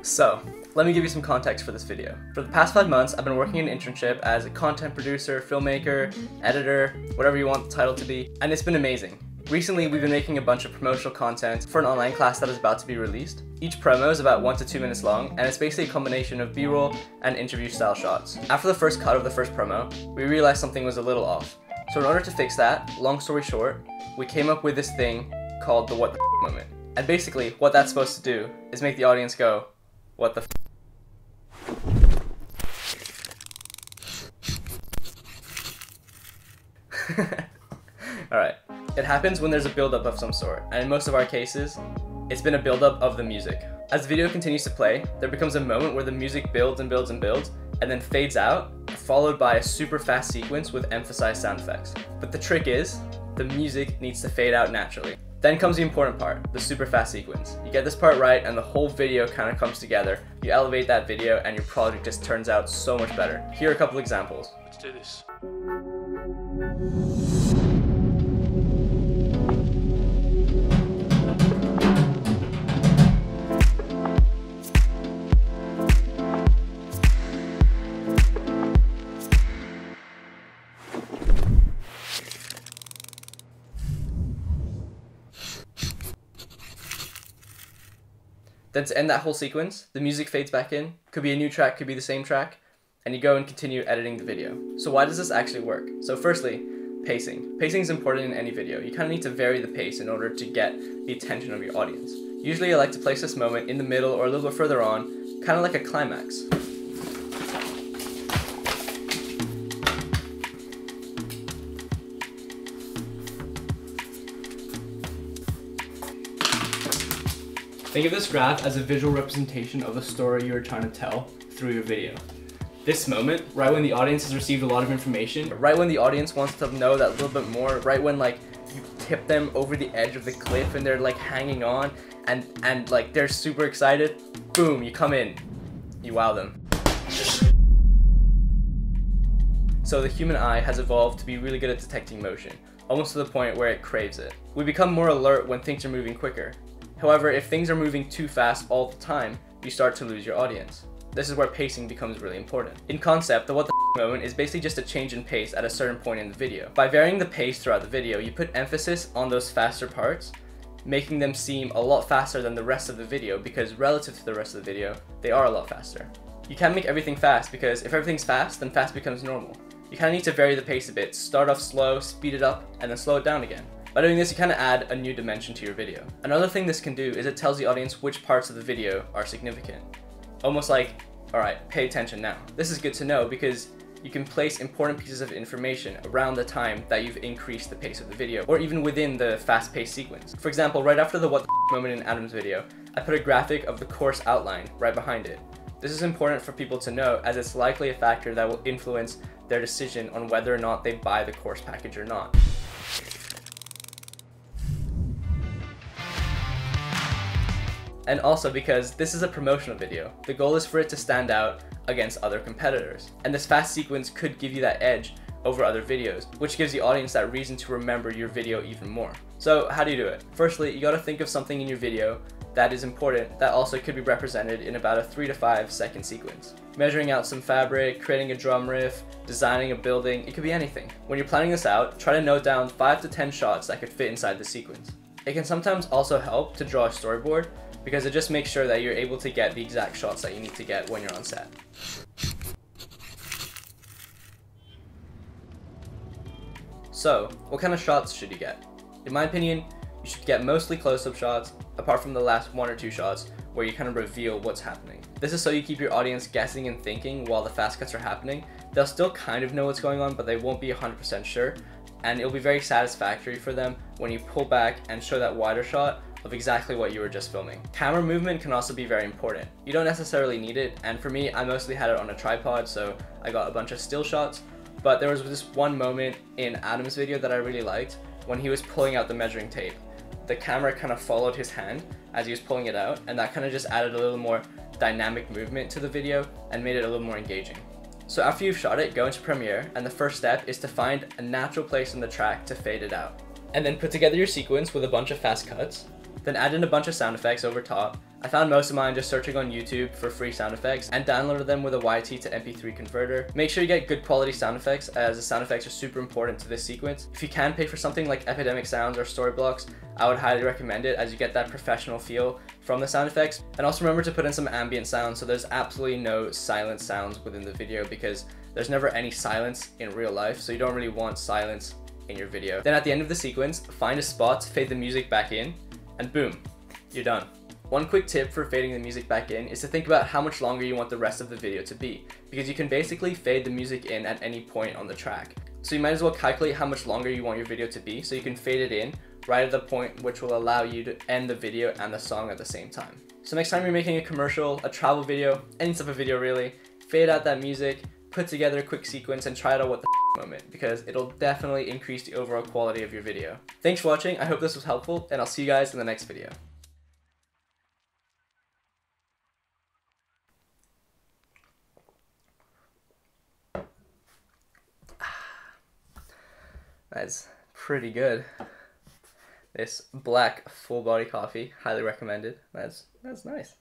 So, let me give you some context for this video. For the past 5 months, I've been working an internship as a content producer, filmmaker, editor, whatever you want the title to be, and it's been amazing. Recently, we've been making a bunch of promotional content for an online class that is about to be released. Each promo is about 1 to 2 minutes long, and it's basically a combination of B-roll and interview style shots. After the first cut of the first promo, we realized something was a little off. So in order to fix that, long story short, we came up with this thing called the what the f moment. And basically, what that's supposed to do is make the audience go, what the f. Alright, it happens when there's a build-up of some sort, and in most of our cases, it's been a build-up of the music. As the video continues to play, there becomes a moment where the music builds and builds and builds, and then fades out, followed by a super fast sequence with emphasized sound effects. But the trick is, the music needs to fade out naturally. Then comes the important part, the super fast sequence. You get this part right and the whole video kind of comes together. You elevate that video and your project just turns out so much better. Here are a couple examples. Let's do this. Then to end that whole sequence, the music fades back in, could be a new track, could be the same track, and you go and continue editing the video. So why does this actually work? So firstly, pacing. Pacing is important in any video. You kind of need to vary the pace in order to get the attention of your audience. Usually I like to place this moment in the middle or a little bit further on, kind of like a climax. Think of this graph as a visual representation of the story you're trying to tell through your video. This moment, right when the audience has received a lot of information, right when the audience wants to know that little bit more, right when like you tip them over the edge of the cliff and they're like hanging on and like they're super excited, boom, you come in, you wow them. So the human eye has evolved to be really good at detecting motion, almost to the point where it craves it. We become more alert when things are moving quicker. However, if things are moving too fast all the time, you start to lose your audience. This is where pacing becomes really important. In concept, the what the f moment is basically just a change in pace at a certain point in the video. By varying the pace throughout the video, you put emphasis on those faster parts, making them seem a lot faster than the rest of the video because relative to the rest of the video, they are a lot faster. You can't make everything fast because if everything's fast, then fast becomes normal. You kind of need to vary the pace a bit, start off slow, speed it up, and then slow it down again. By doing this, you kind of add a new dimension to your video. Another thing this can do is it tells the audience which parts of the video are significant. Almost like, alright, pay attention now. This is good to know because you can place important pieces of information around the time that you've increased the pace of the video, or even within the fast-paced sequence. For example, right after the what the f moment in Adam's video, I put a graphic of the course outline right behind it. This is important for people to know as it's likely a factor that will influence their decision on whether or not they buy the course package or not. And also because this is a promotional video, the goal is for it to stand out against other competitors. And this fast sequence could give you that edge over other videos, which gives the audience that reason to remember your video even more. So how do you do it? Firstly, you gotta think of something in your video that is important that also could be represented in about a 3 to 5 second sequence. Measuring out some fabric, creating a drum riff, designing a building, it could be anything. When you're planning this out, try to note down 5 to 10 shots that could fit inside the sequence. It can sometimes also help to draw a storyboard because it just makes sure that you're able to get the exact shots that you need to get when you're on set. So, what kind of shots should you get? In my opinion, you should get mostly close-up shots, apart from the last 1 or 2 shots where you kind of reveal what's happening. This is so you keep your audience guessing and thinking while the fast cuts are happening. They'll still kind of know what's going on, but they won't be 100% sure, and it'll be very satisfactory for them when you pull back and show that wider shot of exactly what you were just filming. Camera movement can also be very important. You don't necessarily need it, and for me, I mostly had it on a tripod, so I got a bunch of still shots, but there was this one moment in Adam's video that I really liked when he was pulling out the measuring tape. The camera kind of followed his hand as he was pulling it out, and that kind of just added a little more dynamic movement to the video and made it a little more engaging. So after you've shot it, go into Premiere, and the first step is to find a natural place on the track to fade it out. And then put together your sequence with a bunch of fast cuts, then add in a bunch of sound effects over top, I found most of mine just searching on YouTube for free sound effects and downloaded them with a YT to MP3 converter. Make sure you get good quality sound effects, as the sound effects are super important to this sequence. If you can pay for something like Epidemic Sounds or Storyblocks, I would highly recommend it, as you get that professional feel from the sound effects. And also remember to put in some ambient sounds, so there's absolutely no silent sounds within the video, because there's never any silence in real life, so you don't really want silence in your video. Then at the end of the sequence, find a spot to fade the music back in, and boom, you're done. One quick tip for fading the music back in is to think about how much longer you want the rest of the video to be, because you can basically fade the music in at any point on the track. So you might as well calculate how much longer you want your video to be, so you can fade it in right at the point which will allow you to end the video and the song at the same time. So next time you're making a commercial, a travel video, any type of video really, fade out that music, put together a quick sequence, and try it out with the moment, because it'll definitely increase the overall quality of your video. Thanks for watching, I hope this was helpful, and I'll see you guys in the next video. That's pretty good. This black full body coffee, highly recommended. That's nice.